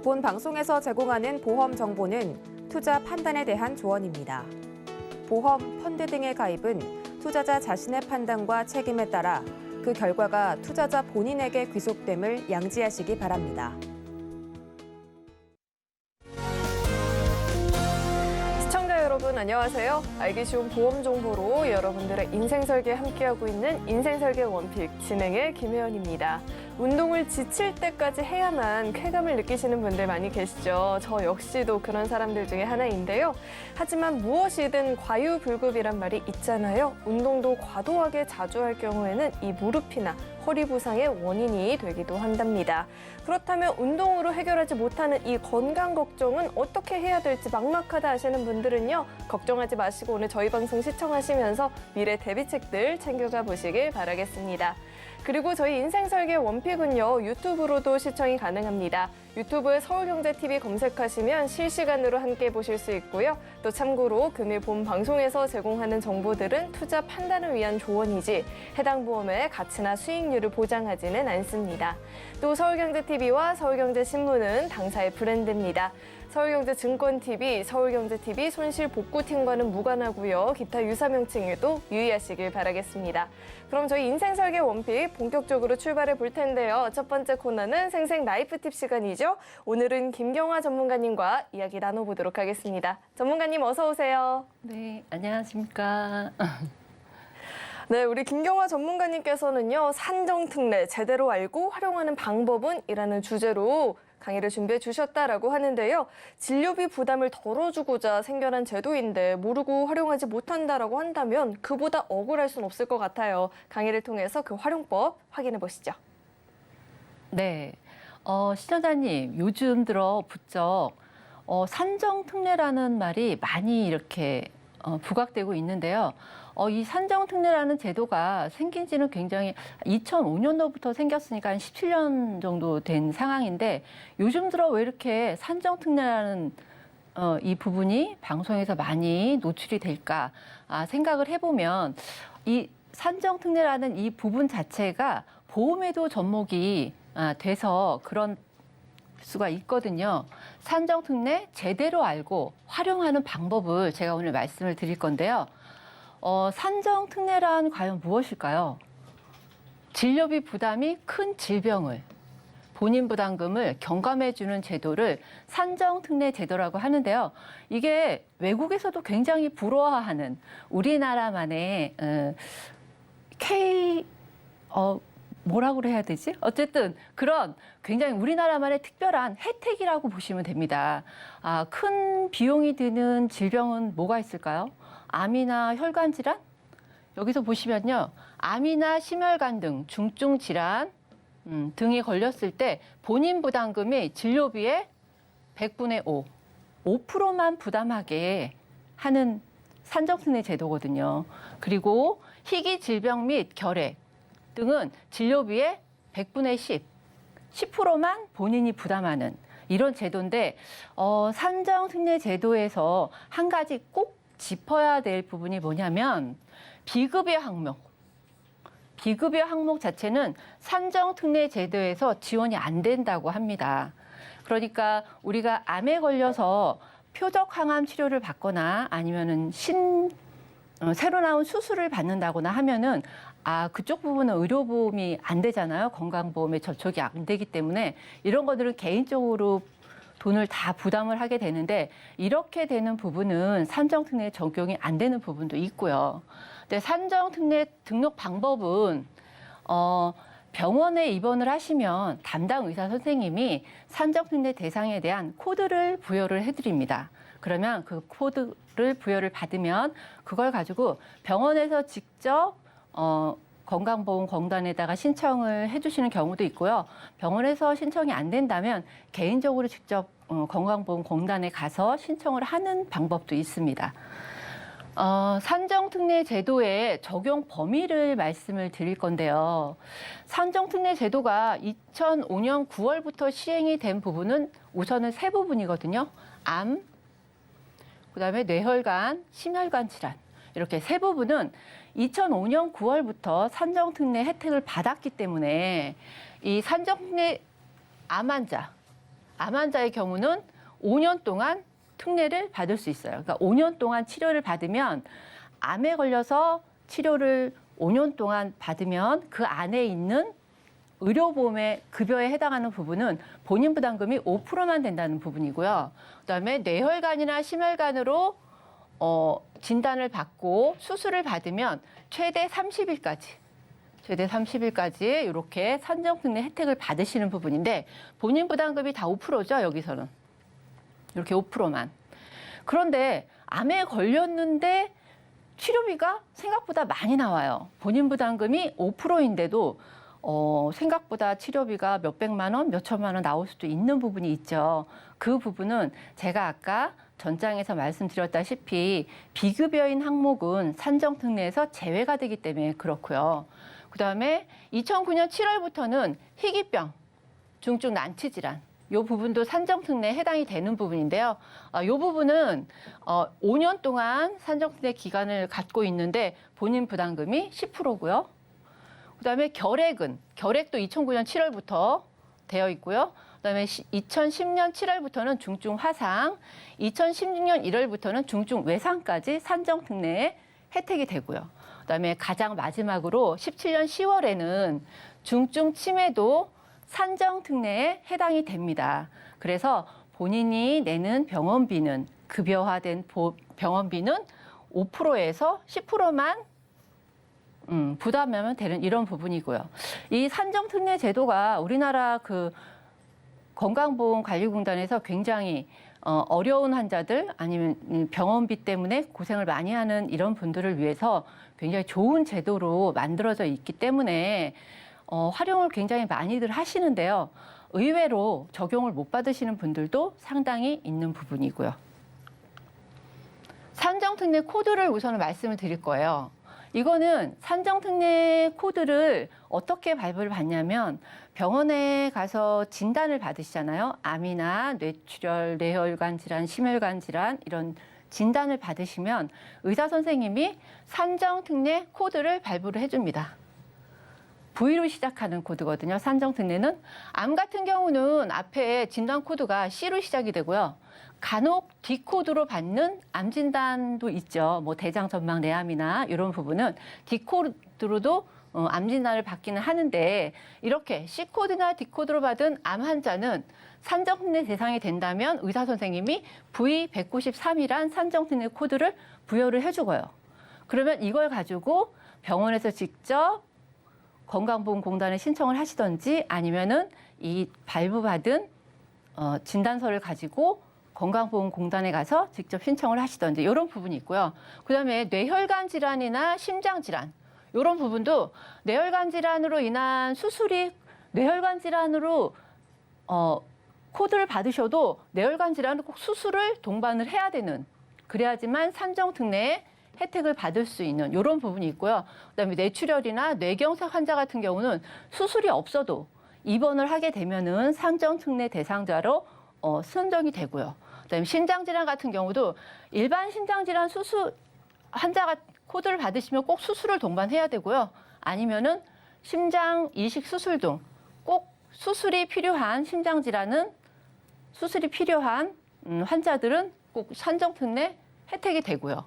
본 방송에서 제공하는 보험 정보는 투자 판단에 대한 조언입니다. 보험, 펀드 등의 가입은 투자자 자신의 판단과 책임에 따라 그 결과가 투자자 본인에게 귀속됨을 양지하시기 바랍니다. 시청자 여러분 안녕하세요. 알기 쉬운 보험 정보로 여러분들의 인생 설계 함께하고 있는 인생 설계 원픽 진행의 김혜연입니다. 운동을 지칠 때까지 해야만 쾌감을 느끼시는 분들 많이 계시죠. 저 역시도 그런 사람들 중에 하나인데요. 하지만 무엇이든 과유불급이란 말이 있잖아요. 운동도 과도하게 자주 할 경우에는 이 무릎이나 허리 부상의 원인이 되기도 한답니다. 그렇다면 운동으로 해결하지 못하는 이 건강 걱정은 어떻게 해야 될지 막막하다 하시는 분들은요. 걱정하지 마시고 오늘 저희 방송 시청하시면서 미래 대비책들 챙겨가 보시길 바라겠습니다. 그리고 저희 인생설계 원픽은요. 유튜브로도 시청이 가능합니다. 유튜브에 서울경제TV 검색하시면 실시간으로 함께 보실 수 있고요. 또 참고로 금일 본 방송에서 제공하는 정보들은 투자 판단을 위한 조언이지 해당 보험의 가치나 수익률을 보장하지는 않습니다. 또 서울경제TV와 서울경제신문은 당사의 브랜드입니다. 서울경제증권TV, 서울경제TV 손실복구팀과는 무관하고요. 기타 유사 명칭에도 유의하시길 바라겠습니다. 그럼 저희 인생설계 원픽 본격적으로 출발해 볼 텐데요. 첫 번째 코너는 생생 라이프 팁 시간이죠. 오늘은 김경화 전문가님과 이야기 나눠보도록 하겠습니다. 전문가님 어서 오세요. 네, 안녕하십니까. 네, 우리 김경화 전문가님께서는요. 산정특례 제대로 알고 활용하는 방법은? 이라는 주제로 강의를 준비해 주셨다라고 하는데요. 진료비 부담을 덜어주고자 생겨난 제도인데 모르고 활용하지 못한다라고 한다면 그보다 억울할 수는 없을 것 같아요. 강의를 통해서 그 활용법 확인해 보시죠. 네, 시청자님 요즘 들어 부쩍 산정특례라는 말이 많이 이렇게 부각되고 있는데요. 이 산정특례라는 제도가 생긴 지는 굉장히 2005년도부터 생겼으니까 한 17년 정도 된 상황인데 요즘 들어 왜 이렇게 산정특례라는 이 부분이 방송에서 많이 노출이 될까 생각을 해보면 이 산정특례라는 이 부분 자체가 보험에도 접목이 돼서 그런 수가 있거든요. 산정특례 제대로 알고 활용하는 방법을 제가 오늘 말씀을 드릴 건데요. 산정특례란 과연 무엇일까요? 진료비 부담이 큰 질병을 본인 부담금을 경감해주는 제도를 산정특례 제도라고 하는데요. 이게 외국에서도 굉장히 부러워하는 우리나라만의 뭐라고 해야 되지? 어쨌든 그런 굉장히 우리나라만의 특별한 혜택이라고 보시면 됩니다. 큰 비용이 드는 질병은 뭐가 있을까요? 암이나 혈관 질환? 여기서 보시면요. 암이나 심혈관 등 중증 질환 등이 걸렸을 때 본인 부담금이 진료비의 100분의 5, 5%만 부담하게 하는 산정특례 제도거든요. 그리고 희귀 질병 및 결핵 등은 진료비의 100분의 10, 10%만 본인이 부담하는 이런 제도인데 산정특례 제도에서 한 가지 꼭 짚어야 될 부분이 뭐냐면 비급여 항목. 비급여 항목 자체는 산정특례 제도에서 지원이 안 된다고 합니다. 그러니까 우리가 암에 걸려서 표적 항암 치료를 받거나 아니면은 새로 나온 수술을 받는다거나 하면은 그쪽 부분은 의료보험이 안 되잖아요. 건강보험에 저촉이 안 되기 때문에 이런 것들은 개인적으로 돈을 다 부담을 하게 되는데 이렇게 되는 부분은 산정특례 적용이 안 되는 부분도 있고요. 근데 산정특례 등록 방법은 병원에 입원을 하시면 담당 의사 선생님이 산정특례 대상에 대한 코드를 부여를 해드립니다. 그러면 그 코드를 부여를 받으면 그걸 가지고 병원에서 직접 건강보험공단에다가 신청을 해주시는 경우도 있고요. 병원에서 신청이 안 된다면 개인적으로 직접 건강보험공단에 가서 신청을 하는 방법도 있습니다. 산정특례 제도의 적용 범위를 말씀을 드릴 건데요. 산정특례 제도가 2005년 9월부터 시행이 된 부분은 우선은 세 부분이거든요. 암, 그다음에 뇌혈관, 심혈관 질환. 이렇게 세 부분은 2005년 9월부터 산정특례 혜택을 받았기 때문에 이 산정특례 암 환자, 암 환자의 경우는 5년 동안 특례를 받을 수 있어요. 그러니까 5년 동안 치료를 받으면 암에 걸려서 치료를 5년 동안 받으면 그 안에 있는 의료보험의 급여에 해당하는 부분은 본인 부담금이 5%만 된다는 부분이고요. 그다음에 뇌혈관이나 심혈관으로 진단을 받고 수술을 받으면 최대 30일까지 이렇게 산정특례 혜택을 받으시는 부분인데 본인 부담금이 다 5%죠, 여기서는. 이렇게 5%만. 그런데 암에 걸렸는데 치료비가 생각보다 많이 나와요. 본인 부담금이 5%인데도 생각보다 치료비가 몇백만 원, 몇천만 원 나올 수도 있는 부분이 있죠. 그 부분은 제가 아까 전장에서 말씀드렸다시피 비급여인 항목은 산정특례에서 제외가 되기 때문에 그렇고요. 그다음에 2009년 7월부터는 희귀병, 중증 난치질환 이 부분도 산정특례에 해당이 되는 부분인데요. 이 부분은 5년 동안 산정특례 기간을 갖고 있는데 본인 부담금이 10%고요. 그다음에 결핵도 2009년 7월부터 되어 있고요. 그다음에 2010년 7월부터는 중증 화상, 2016년 1월부터는 중증 외상까지 산정특례에 혜택이 되고요. 그다음에 가장 마지막으로 17년 10월에는 중증 치매도 산정특례에 해당이 됩니다. 그래서 본인이 내는 병원비는 급여화된 병원비는 5%에서 10%만 부담하면 되는 이런 부분이고요. 이 산정특례 제도가 우리나라 그 건강보험관리공단에서 굉장히 어려운 환자들 아니면 병원비 때문에 고생을 많이 하는 이런 분들을 위해서 굉장히 좋은 제도로 만들어져 있기 때문에 활용을 굉장히 많이들 하시는데요. 의외로 적용을 못 받으시는 분들도 상당히 있는 부분이고요. 산정특례 코드를 우선 말씀을 드릴 거예요. 이거는 산정특례 코드를 어떻게 발부를 받냐면 병원에 가서 진단을 받으시잖아요. 암이나 뇌출혈, 뇌혈관 질환, 심혈관 질환 이런 진단을 받으시면 의사 선생님이 산정특례 코드를 발부를 해줍니다. V로 시작하는 코드거든요. 산정특례는. 암 같은 경우는 앞에 진단 코드가 C로 시작이 되고요. 간혹 D 코드로 받는 암 진단도 있죠. 뭐 대장 전막 내암이나 이런 부분은 D 코드로도 암 진단을 받기는 하는데 이렇게 C 코드나 D 코드로 받은 암 환자는 산정특례 대상이 된다면 의사 선생님이 V193이란 산정특례 코드를 부여를 해주고요. 그러면 이걸 가지고 병원에서 직접 건강보험공단에 신청을 하시던지 아니면은 이 발부받은 진단서를 가지고 건강보험공단에 가서 직접 신청을 하시던지 이런 부분이 있고요. 그다음에 뇌혈관 질환이나 심장 질환 이런 부분도 뇌혈관 질환으로 인한 수술이 뇌혈관 질환으로 코드를 받으셔도 뇌혈관 질환은 꼭 수술을 동반을 해야 되는 그래야지만 산정특례에 혜택을 받을 수 있는 이런 부분이 있고요. 그다음에 뇌출혈이나 뇌경색 환자 같은 경우는 수술이 없어도 입원을 하게 되면은 산정특례 대상자로 선정이 되고요. 그다음에 신장질환 같은 경우도 일반 신장질환 수술 환자가 코드를 받으시면 꼭 수술을 동반해야 되고요. 아니면은 심장 이식 수술 등 꼭 수술이 필요한 심장질환은 수술이 필요한 환자들은 꼭 산정특례 혜택이 되고요.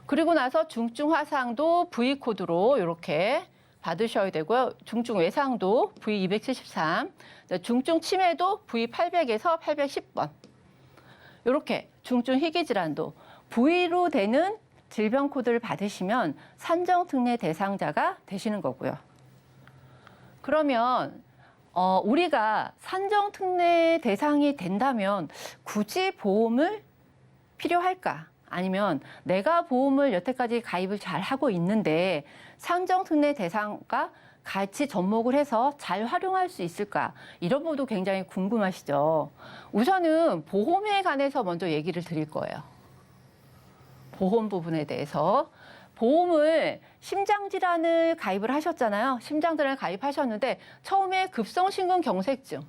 그리고 나서 중증 화상도 V 코드로 이렇게 받으셔야 되고요. 중증 외상도 V273, 중증 치매도 V800에서 810번. 이렇게 중증 희귀 질환도 V로 되는 질병 코드를 받으시면 산정특례 대상자가 되시는 거고요. 그러면 우리가 산정특례 대상이 된다면 굳이 보험을 필요할까? 아니면 내가 보험을 여태까지 가입을 잘 하고 있는데 산정특례 대상과 같이 접목을 해서 잘 활용할 수 있을까? 이런 부분도 굉장히 궁금하시죠? 우선은 보험에 관해서 먼저 얘기를 드릴 거예요. 보험 부분에 대해서. 보험을 심장질환을 가입을 하셨잖아요. 심장질환을 가입하셨는데 처음에 급성심근경색증.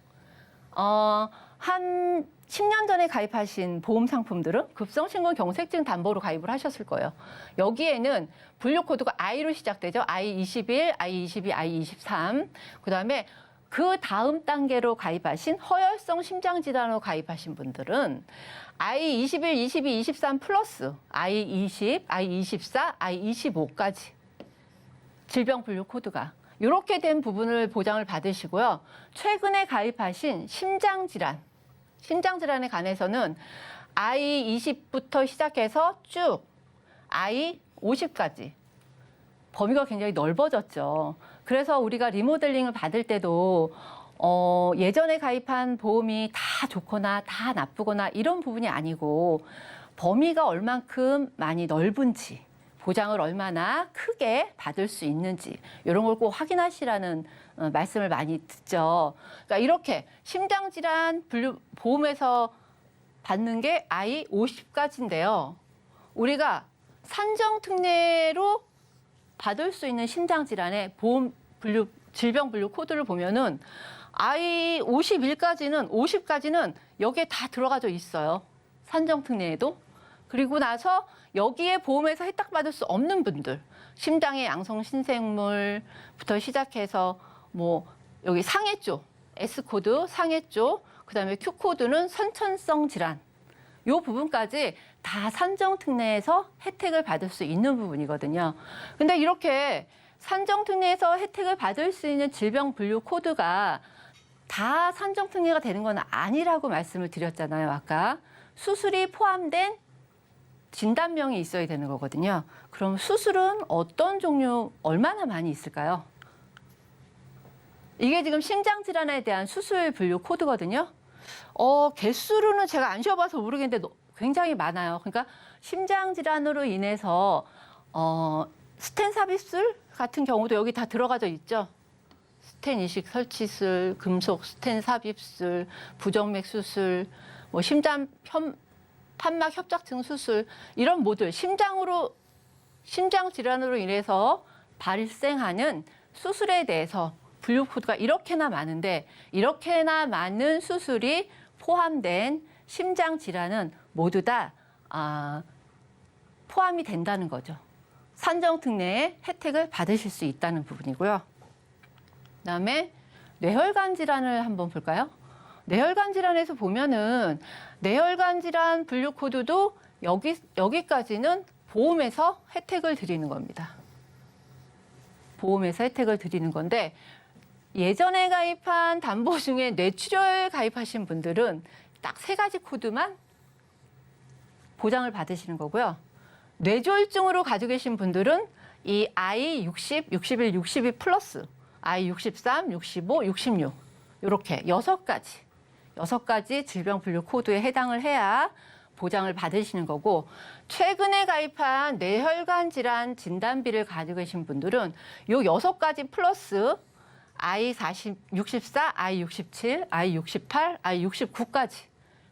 한 10년 전에 가입하신 보험 상품들은 급성심근경색증 담보로 가입을 하셨을 거예요. 여기에는 분류 코드가 I로 시작되죠. I21, I22, I23. 그다음에 그 다음 단계로 가입하신 허혈성 심장질환으로 가입하신 분들은 I21, 22, 23 플러스 I20, I24, I25까지 질병 분류 코드가 이렇게 된 부분을 보장을 받으시고요. 최근에 가입하신 심장질환에 관해서는 I20부터 시작해서 쭉 I50까지 범위가 굉장히 넓어졌죠. 그래서 우리가 리모델링을 받을 때도 예전에 가입한 보험이 다 좋거나 다 나쁘거나 이런 부분이 아니고 범위가 얼만큼 많이 넓은지 보장을 얼마나 크게 받을 수 있는지 이런 걸 꼭 확인하시라는 말씀을 많이 듣죠. 그러니까 이렇게 심장질환 분류 보험에서 받는 게 I50까지인데요. 우리가 산정특례로 받을 수 있는 심장질환의 보험 분류, 질병 분류 코드를 보면은 I51까지는, 50까지는 여기에 다 들어가져 있어요. 산정특례에도. 그리고 나서 여기에 보험에서 혜택받을 수 없는 분들, 심장의 양성 신생물부터 시작해서 뭐 여기 상해쪽, S코드 상해쪽, 그다음에 Q코드는 선천성 질환. 이 부분까지 다 산정특례에서 혜택을 받을 수 있는 부분이거든요. 근데 이렇게 산정특례에서 혜택을 받을 수 있는 질병 분류 코드가 다 산정특례가 되는 건 아니라고 말씀을 드렸잖아요, 아까. 수술이 포함된 진단명이 있어야 되는 거거든요. 그럼 수술은 어떤 종류, 얼마나 많이 있을까요? 이게 지금 심장질환에 대한 수술 분류 코드거든요. 개수로는 제가 안 쉬어봐서 모르겠는데 굉장히 많아요. 그러니까 심장질환으로 인해서 스텐 삽입술 같은 경우도 여기 다 들어가져 있죠. 스텐 이식 설치술, 금속 스텐 삽입술, 부정맥 수술, 뭐 심장 판막 협착증 수술 이런 모든 심장 질환으로 인해서 발생하는 수술에 대해서 분류 코드가 이렇게나 많은데 이렇게나 많은 수술이 포함된 심장 질환은 모두 다 포함이 된다는 거죠. 산정특례의 혜택을 받으실 수 있다는 부분이고요. 그다음에 뇌혈관 질환을 한번 볼까요? 뇌혈관 질환에서 보면은 뇌혈관 질환 분류 코드도 여기까지는 보험에서 혜택을 드리는 겁니다. 보험에서 혜택을 드리는 건데 예전에 가입한 담보 중에 뇌출혈 가입하신 분들은 딱 3가지 코드만 보장을 받으시는 거고요. 뇌졸중으로 가지고 계신 분들은 이 I60, 61, 62 플러스 I63, 65, 66 이렇게 6가지 질병 분류 코드에 해당을 해야 보장을 받으시는 거고 최근에 가입한 뇌혈관 질환 진단비를 가지고 계신 분들은 이 6가지 플러스 I64, I67, I68, I69까지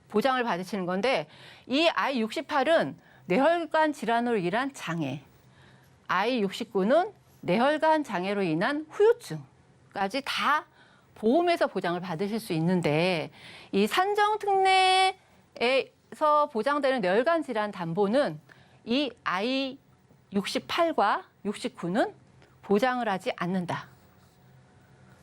보장을 받으시는 건데 이 I68은 뇌혈관 질환으로 인한 장애, I69는 뇌혈관 장애로 인한 후유증까지 다 보험에서 보장을 받으실 수 있는데 이 산정특례에서 보장되는 뇌혈관 질환 담보는 이 I68과 69는 보장을 하지 않는다.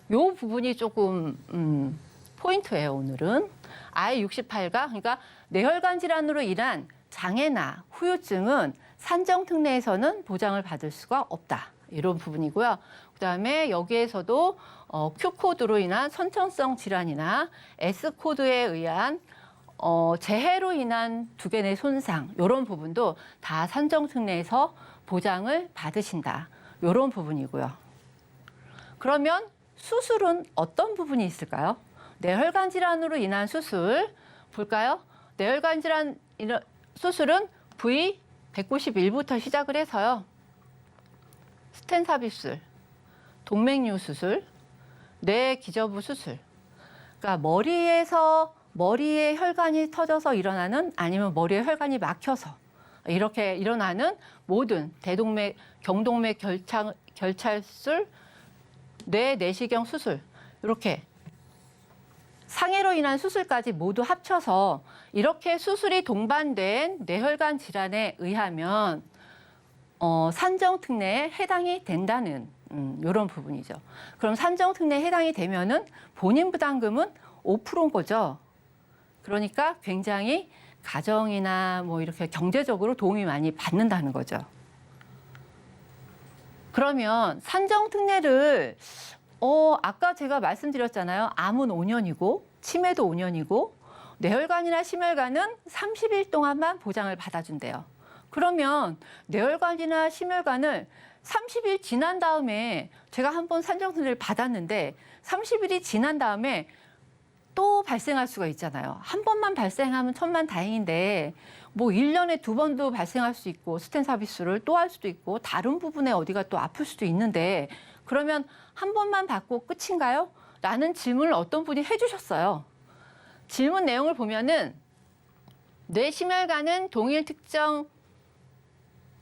이 부분이 조금 포인트예요, 오늘은. I68가 그러니까 뇌혈관 질환으로 인한 장애나 후유증은 산정특례에서는 보장을 받을 수가 없다. 이런 부분이고요. 그다음에 여기에서도 Q코드로 인한 선천성 질환이나 S코드에 의한 재해로 인한 두개뇌 손상 이런 부분도 다 산정특례에서 보장을 받으신다. 이런 부분이고요. 그러면 수술은 어떤 부분이 있을까요? 뇌혈관 질환으로 인한 수술 볼까요? 뇌혈관 질환 수술은 V191부터 시작을 해서요. 스텐 삽입술, 동맥류 수술, 뇌 기저부 수술. 그러니까 머리에 혈관이 터져서 일어나는 아니면 머리에 혈관이 막혀서 이렇게 일어나는 모든 대동맥, 경동맥 결찰술, 뇌 내시경 수술 이렇게 상해로 인한 수술까지 모두 합쳐서 이렇게 수술이 동반된 뇌혈관 질환에 의하면 산정특례에 해당이 된다는 이런 부분이죠. 그럼 산정특례에 해당이 되면은 본인 부담금은 5%인 거죠. 그러니까 굉장히 가정이나 뭐 이렇게 경제적으로 도움이 많이 받는다는 거죠. 그러면 산정특례를 아까 제가 말씀드렸잖아요. 암은 5년이고 치매도 5년이고 뇌혈관이나 심혈관은 30일 동안만 보장을 받아준대요. 그러면 뇌혈관이나 심혈관을 30일 지난 다음에 제가 한번 산정특례를 받았는데 30일이 지난 다음에 또 발생할 수가 있잖아요. 한 번만 발생하면 천만다행인데 뭐 1년에 2번도 발생할 수 있고 스텐 삽입술을 또 할 수도 있고 다른 부분에 어디가 또 아플 수도 있는데 그러면 한 번만 받고 끝인가요? 라는 질문을 어떤 분이 해주셨어요. 질문 내용을 보면은 뇌심혈관은 동일 특정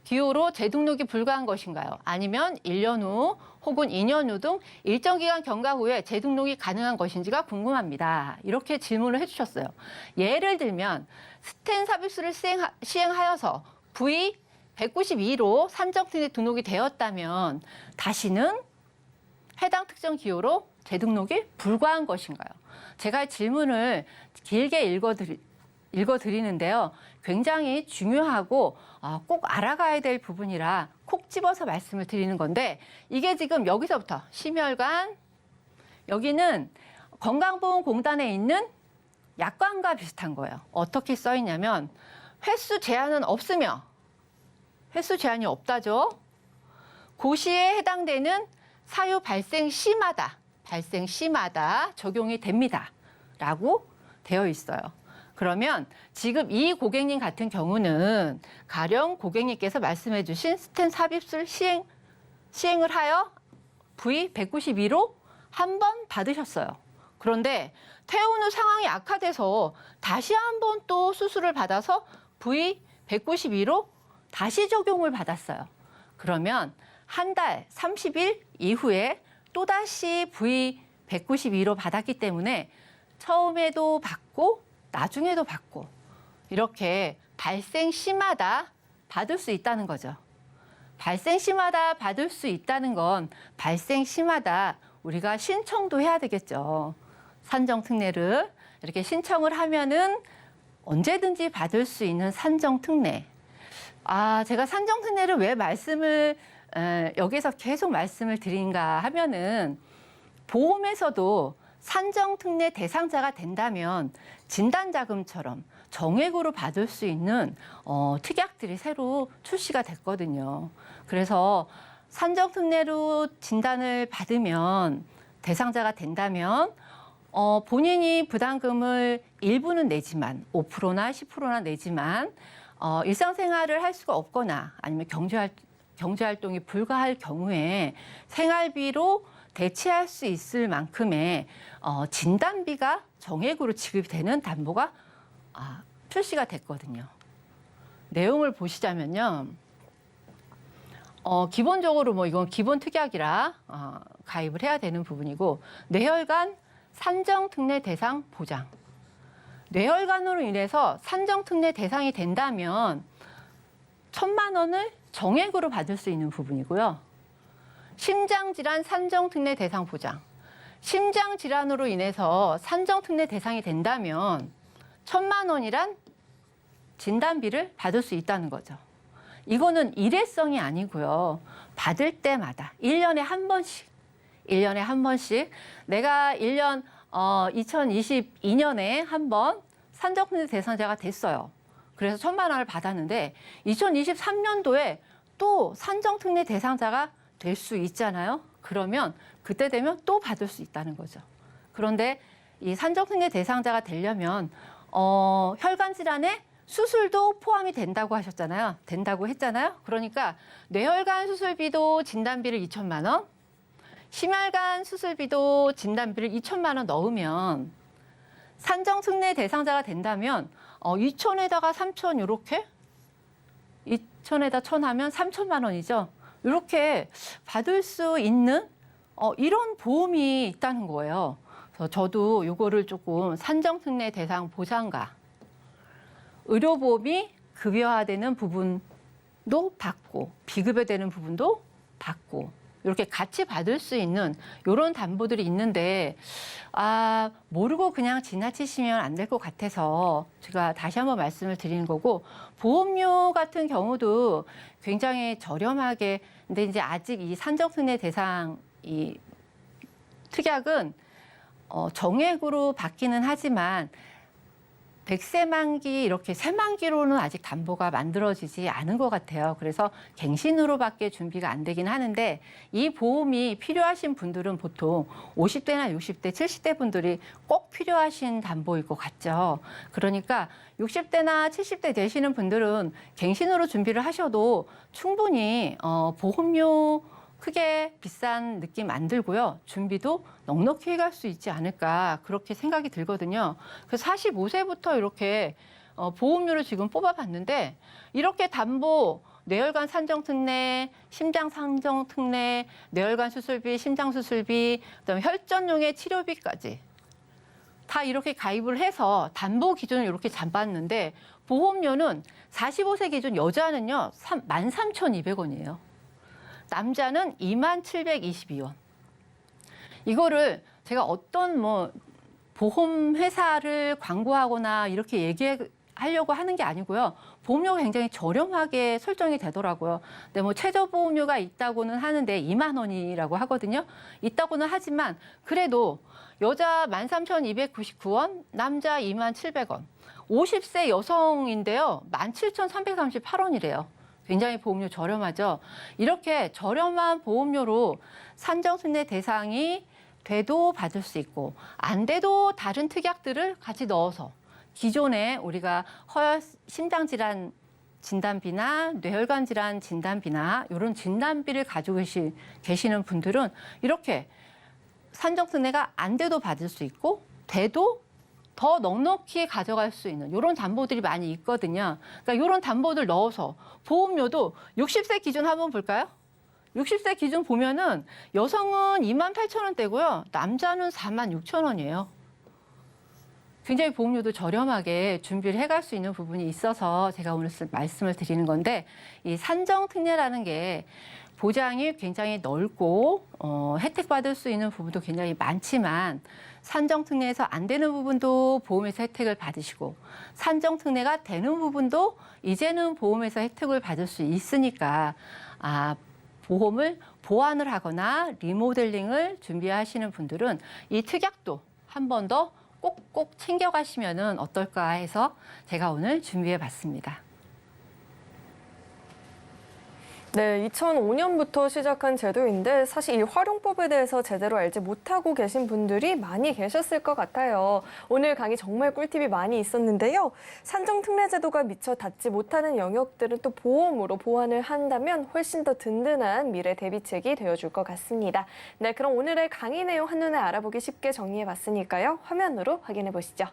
기호로 재등록이 불가한 것인가요? 아니면 1년 후 혹은 2년 후 등 일정 기간 경과 후에 재등록이 가능한 것인지가 궁금합니다. 이렇게 질문을 해주셨어요. 예를 들면 스텐 삽입술을 시행하여서 V192로 산정특례 등록이 되었다면 다시는 해당 특정 기호로 재등록이 불가한 것인가요? 제가 질문을 길게 읽어드리는데요. 굉장히 중요하고 꼭 알아가야 될 부분이라 콕 집어서 말씀을 드리는 건데 이게 지금 여기서부터 심혈관, 여기는 건강보험공단에 있는 약관과 비슷한 거예요. 어떻게 써 있냐면 횟수 제한은 없으며 횟수 제한이 없다죠. 고시에 해당되는 사유 발생 시마다 적용이 됩니다. 라고 되어 있어요. 그러면 지금 이 고객님 같은 경우는 가령 고객님께서 말씀해 주신 스텐 삽입술 시행을 하여 V192로 한 번 받으셨어요. 그런데 퇴원 후 상황이 악화돼서 다시 한 번 또 수술을 받아서 V192로 다시 적용을 받았어요. 그러면 한 달 30일 이후에 또다시 V192로 받았기 때문에 처음에도 받고 나중에도 받고 이렇게 발생 시마다 받을 수 있다는 거죠. 발생 시마다 받을 수 있다는 건 발생 시마다 우리가 신청도 해야 되겠죠. 산정특례를 이렇게 신청을 하면은 언제든지 받을 수 있는 산정특례. 제가 산정특례를 왜 여기서 계속 말씀을 드린가 하면은 보험에서도 산정특례 대상자가 된다면 진단자금처럼 정액으로 받을 수 있는 특약들이 새로 출시가 됐거든요. 그래서 산정특례로 진단을 받으면 대상자가 된다면 본인이 부담금을 일부는 내지만 5%나 10%나 내지만 일상생활을 할 수가 없거나 아니면 경제활동이 불가할 경우에 생활비로 대체할 수 있을 만큼의 진단비가 정액으로 지급이 되는 담보가 출시가 됐거든요. 내용을 보시자면요. 기본적으로 뭐 이건 기본 특약이라 가입을 해야 되는 부분이고 뇌혈관 산정특례 대상 보장. 뇌혈관으로 인해서 산정특례 대상이 된다면 1,000만 원을 정액으로 받을 수 있는 부분이고요. 심장질환 산정특례 대상 보장. 심장질환으로 인해서 산정특례 대상이 된다면 1,000만 원이란 진단비를 받을 수 있다는 거죠. 이거는 일회성이 아니고요. 받을 때마다 1년에 한 번씩 내가 2022년에 한 번 산정특례 대상자가 됐어요. 그래서 1,000만 원을 받았는데 2023년도에 또 산정특례 대상자가 될 수 있잖아요. 그러면 그때 되면 또 받을 수 있다는 거죠. 그런데 이 산정특례 대상자가 되려면 혈관 질환에 수술도 포함이 된다고 하셨잖아요. 된다고 했잖아요. 그러니까 뇌혈관 수술비도 진단비를 2,000만 원, 심혈관 수술비도 진단비를 2,000만 원 넣으면 산정특례 대상자가 된다면 2,000에다가 3,000 이렇게 2,000에다 1,000 하면 3,000만 원이죠. 이렇게 받을 수 있는 이런 보험이 있다는 거예요. 그래서 저도 이거를 조금 산정특례 대상 보상과 의료보험이 급여화되는 부분도 받고 비급여되는 부분도 받고 이렇게 같이 받을 수 있는 이런 담보들이 있는데 모르고 그냥 지나치시면 안 될 것 같아서 제가 다시 한번 말씀을 드리는 거고 보험료 같은 경우도 굉장히 저렴하게 근데 이제 아직 이 산정특례 대상 이 특약은 정액으로 받기는 하지만 100세 만기 이렇게 새만기로는 아직 담보가 만들어지지 않은 것 같아요. 그래서 갱신으로밖에 준비가 안 되긴 하는데 이 보험이 필요하신 분들은 보통 50대나 60대, 70대 분들이 꼭 필요하신 담보일 것 같죠. 그러니까 60대나 70대 되시는 분들은 갱신으로 준비를 하셔도 충분히 보험료 크게 비싼 느낌 안 들고요. 준비도 넉넉히 해갈 수 있지 않을까 그렇게 생각이 들거든요. 그래서 45세부터 이렇게 보험료를 지금 뽑아봤는데 이렇게 담보 뇌혈관 산정특례, 심장 산정특례, 뇌혈관 수술비, 심장 수술비, 그다음에 혈전용의 치료비까지 다 이렇게 가입을 해서 담보 기준을 이렇게 잡았는데 보험료는 45세 기준 여자는요 13,200원이에요. 남자는 2722원. 이거를 제가 어떤 보험 회사를 광고하거나 이렇게 얘기하려고 하는 게 아니고요. 보험료가 굉장히 저렴하게 설정이 되더라고요. 근데 최저 보험료가 있다고는 하는데 2만 원이라고 하거든요. 있다고는 하지만 그래도 여자 13,299원, 남자 2700원. 50세 여성인데요. 17,338원이래요. 굉장히 보험료 저렴하죠. 이렇게 저렴한 보험료로 산정특례 대상이 돼도 받을 수 있고 안 돼도 다른 특약들을 같이 넣어서 기존에 우리가 심장질환 진단비나 뇌혈관 질환 진단비나 이런 진단비를 가지고 계시는 분들은 이렇게 산정특례가 안 돼도 받을 수 있고 돼도 더 넉넉히 가져갈 수 있는 이런 담보들이 많이 있거든요. 그러니까 이런 담보들 넣어서 보험료도 60세 기준 한번 볼까요? 60세 기준 보면은 여성은 28,000원대고요. 남자는 46,000원이에요. 굉장히 보험료도 저렴하게 준비를 해갈 수 있는 부분이 있어서 제가 오늘 말씀을 드리는 건데 이 산정특례라는 게 보장이 굉장히 넓고 혜택 받을 수 있는 부분도 굉장히 많지만 산정특례에서 안 되는 부분도 보험에서 혜택을 받으시고 산정특례가 되는 부분도 이제는 보험에서 혜택을 받을 수 있으니까 보험을 보완을 하거나 리모델링을 준비하시는 분들은 이 특약도 한 번 더 꼭꼭 챙겨가시면 어떨까 해서 제가 오늘 준비해 봤습니다. 네, 2005년부터 시작한 제도인데 사실 이 활용법에 대해서 제대로 알지 못하고 계신 분들이 많이 계셨을 것 같아요. 오늘 강의 정말 꿀팁이 많이 있었는데요. 산정특례제도가 미처 닿지 못하는 영역들은 또 보험으로 보완을 한다면 훨씬 더 든든한 미래 대비책이 되어줄 것 같습니다. 네, 그럼 오늘의 강의 내용 한눈에 알아보기 쉽게 정리해봤으니까요. 화면으로 확인해 보시죠.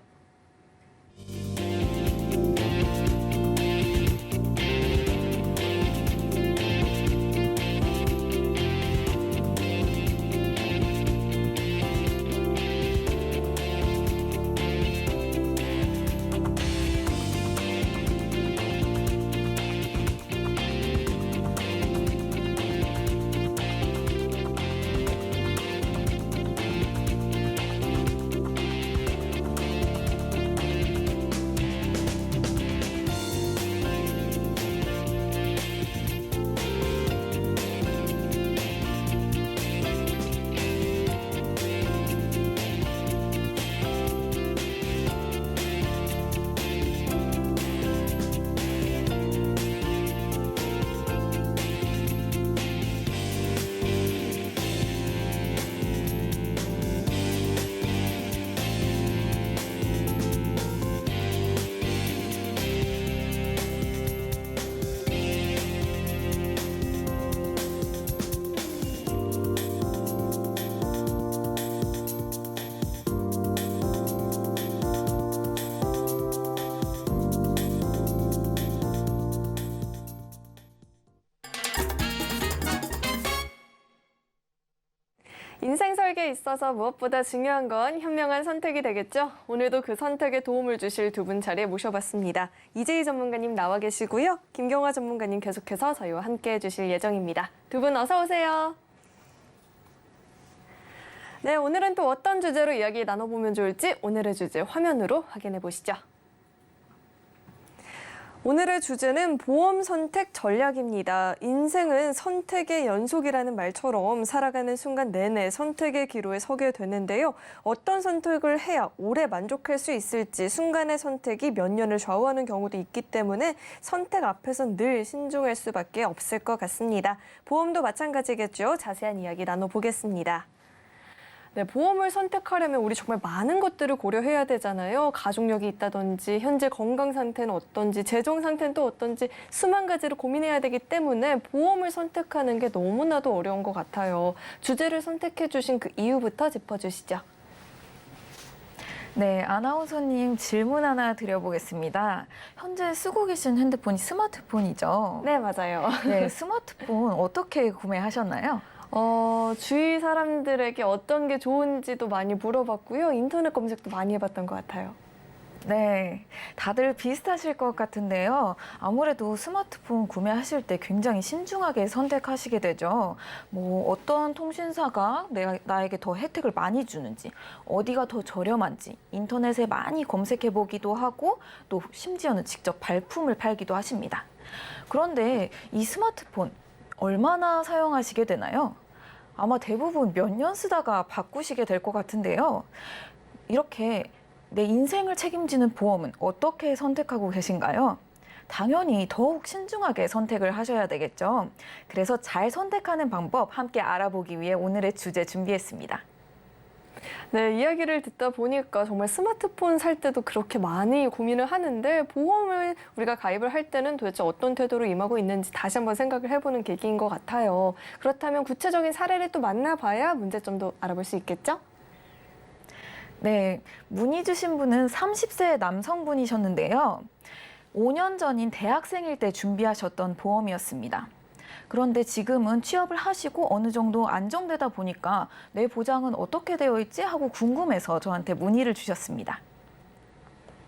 인생 설계에 있어서 무엇보다 중요한 건 현명한 선택이 되겠죠. 오늘도 그 선택에 도움을 주실 두 분 자리에 모셔봤습니다. 이재희 전문가님 나와 계시고요. 김경화 전문가님 계속해서 저희와 함께 해주실 예정입니다. 두 분 어서 오세요. 네, 오늘은 또 어떤 주제로 이야기 나눠보면 좋을지 오늘의 주제 화면으로 확인해 보시죠. 오늘의 주제는 보험 선택 전략입니다. 인생은 선택의 연속이라는 말처럼 살아가는 순간 내내 선택의 기로에 서게 되는데요. 어떤 선택을 해야 오래 만족할 수 있을지 순간의 선택이 몇 년을 좌우하는 경우도 있기 때문에 선택 앞에선 늘 신중할 수밖에 없을 것 같습니다. 보험도 마찬가지겠죠. 자세한 이야기 나눠보겠습니다. 네, 보험을 선택하려면 우리 정말 많은 것들을 고려해야 되잖아요. 가족력이 있다든지 현재 건강 상태는 어떤지 재정 상태는 또 어떤지 수만 가지를 고민해야 되기 때문에 보험을 선택하는 게 너무나도 어려운 것 같아요. 주제를 선택해 주신 그 이유부터 짚어주시죠. 네, 아나운서님 질문 하나 드려보겠습니다. 현재 쓰고 계신 핸드폰이 스마트폰이죠? 네, 맞아요. 네, 스마트폰 어떻게 구매하셨나요? 주위 사람들에게 어떤 게 좋은지도 많이 물어봤고요. 인터넷 검색도 많이 해봤던 것 같아요. 네, 다들 비슷하실 것 같은데요. 아무래도 스마트폰 구매하실 때 굉장히 신중하게 선택하시게 되죠. 뭐 어떤 통신사가 나에게 더 혜택을 많이 주는지, 어디가 더 저렴한지 인터넷에 많이 검색해 보기도 하고 또 심지어는 직접 발품을 팔기도 하십니다. 그런데 이 스마트폰 얼마나 사용하시게 되나요? 아마 대부분 몇 년 쓰다가 바꾸시게 될 것 같은데요. 이렇게 내 인생을 책임지는 보험은 어떻게 선택하고 계신가요? 당연히 더욱 신중하게 선택을 하셔야 되겠죠. 그래서 잘 선택하는 방법 함께 알아보기 위해 오늘의 주제 준비했습니다. 네, 이야기를 듣다 보니까 정말 스마트폰 살 때도 그렇게 많이 고민을 하는데 보험을 우리가 가입을 할 때는 도대체 어떤 태도로 임하고 있는지 다시 한번 생각을 해보는 계기인 것 같아요. 그렇다면 구체적인 사례를 또 만나봐야 문제점도 알아볼 수 있겠죠? 네, 문의 주신 분은 30세 남성분이셨는데요. 5년 전인 대학생일 때 준비하셨던 보험이었습니다. 그런데 지금은 취업을 하시고 어느 정도 안정되다 보니까 내 보장은 어떻게 되어 있지 하고 궁금해서 저한테 문의를 주셨습니다.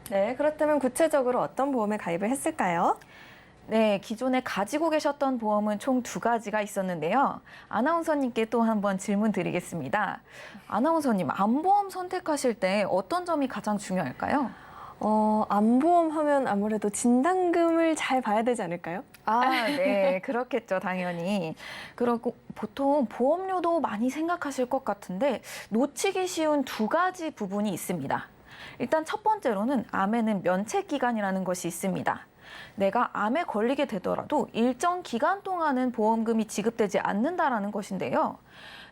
네, 그렇다면 구체적으로 어떤 보험에 가입을 했을까요? 네, 기존에 가지고 계셨던 보험은 총 2가지가 있었는데요. 아나운서님께 또 한번 질문 드리겠습니다. 아나운서님, 암보험 선택하실 때 어떤 점이 가장 중요할까요? 암보험 하면 아무래도 진단금을 잘 봐야 되지 않을까요? 네, 그렇겠죠, 당연히. 그리고 보통 보험료도 많이 생각하실 것 같은데 놓치기 쉬운 2가지 부분이 있습니다. 일단 첫 번째로는 암에는 면책기간이라는 것이 있습니다. 내가 암에 걸리게 되더라도 일정 기간 동안은 보험금이 지급되지 않는다라는 것인데요.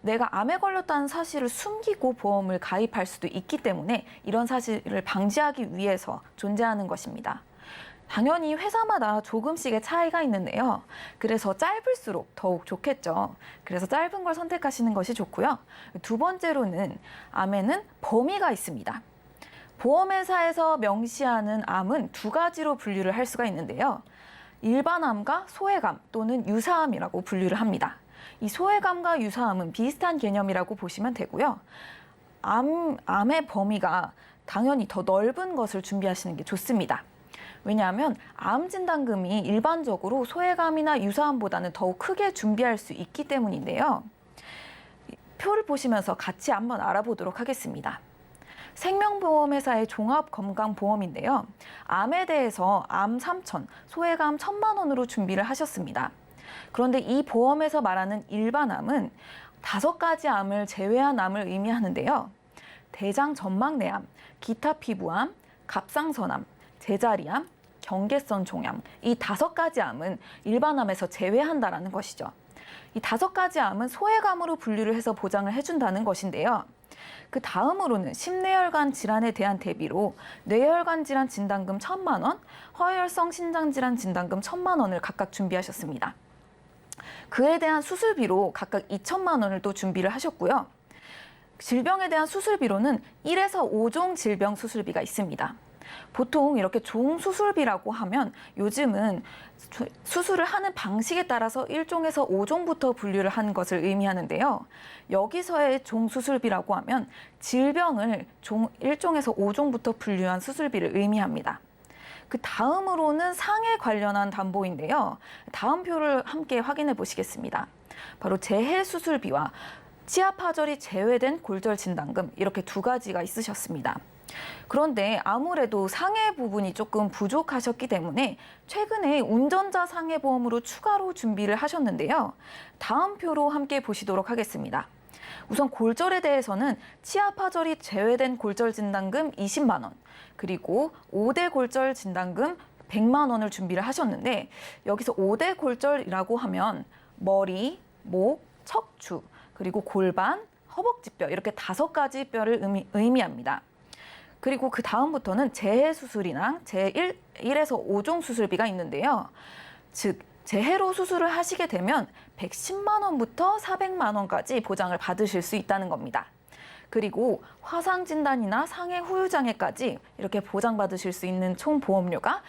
내가 암에 걸렸다는 사실을 숨기고 보험을 가입할 수도 있기 때문에 이런 사실을 방지하기 위해서 존재하는 것입니다. 당연히 회사마다 조금씩의 차이가 있는데요. 그래서 짧을수록 더욱 좋겠죠. 그래서 짧은 걸 선택하시는 것이 좋고요. 2번째로는 암에는 범위가 있습니다. 보험회사에서 명시하는 암은 2가지로 분류를 할 수가 있는데요. 일반암과 소외암 또는 유사암이라고 분류를 합니다. 이 소외암과 유사암은 비슷한 개념이라고 보시면 되고요. 암의 범위가 당연히 더 넓은 것을 준비하시는 게 좋습니다. 왜냐하면 암 진단금이 일반적으로 소외암이나 유사암보다는 더욱 크게 준비할 수 있기 때문인데요. 표를 보시면서 같이 한번 알아보도록 하겠습니다. 생명보험회사의 종합건강보험인데요. 암에 대해서 암 3,000, 소외암 1,000만 원으로 준비를 하셨습니다. 그런데 이 보험에서 말하는 일반암은 5가지 암을 제외한 암을 의미하는데요. 대장 전막내암, 기타 피부암, 갑상선암, 제자리암, 경계선 종암, 이 5가지 암은 일반암에서 제외한다라는 것이죠. 이 5가지 암은 소외암으로 분류를 해서 보장을 해준다는 것인데요. 그 다음으로는 심뇌혈관 질환에 대한 대비로 뇌혈관 질환 진단금 1,000만 원, 허혈성 신장 질환 진단금 1,000만 원을 각각 준비하셨습니다. 그에 대한 수술비로 각각 2,000만 원을 또 준비를 하셨고요. 질병에 대한 수술비로는 1에서 5종 질병 수술비가 있습니다. 보통 이렇게 종 수술비라고 하면 요즘은 수술을 하는 방식에 따라서 1종에서 5종부터 분류를 한 것을 의미하는데요. 여기서의 종 수술비라고 하면 질병을 1종에서 5종부터 분류한 수술비를 의미합니다. 그 다음으로는 상해 관련한 담보인데요. 다음 표를 함께 확인해 보시겠습니다. 바로 재해 수술비와 치아 파절이 제외된 골절 진단금 이렇게 두 가지가 있으셨습니다. 그런데 아무래도 상해 부분이 조금 부족하셨기 때문에 최근에 운전자 상해보험으로 추가로 준비를 하셨는데요. 다음 표로 함께 보시도록 하겠습니다. 우선 골절에 대해서는 치아 파절이 제외된 골절 진단금 20만 원, 그리고 5대 골절 진단금 100만 원을 준비를 하셨는데 여기서 5대 골절이라고 하면 머리, 목, 척추, 그리고 골반, 허벅지뼈 이렇게 5가지 뼈를 의미합니다. 그리고 그 다음부터는 재해 수술이나 제1에서 5종 수술비가 있는데요. 즉 재해로 수술을 하시게 되면 110만 원부터 400만 원까지 보장을 받으실 수 있다는 겁니다. 그리고 화상 진단이나 상해 후유 장애까지 이렇게 보장받으실 수 있는 총 보험료가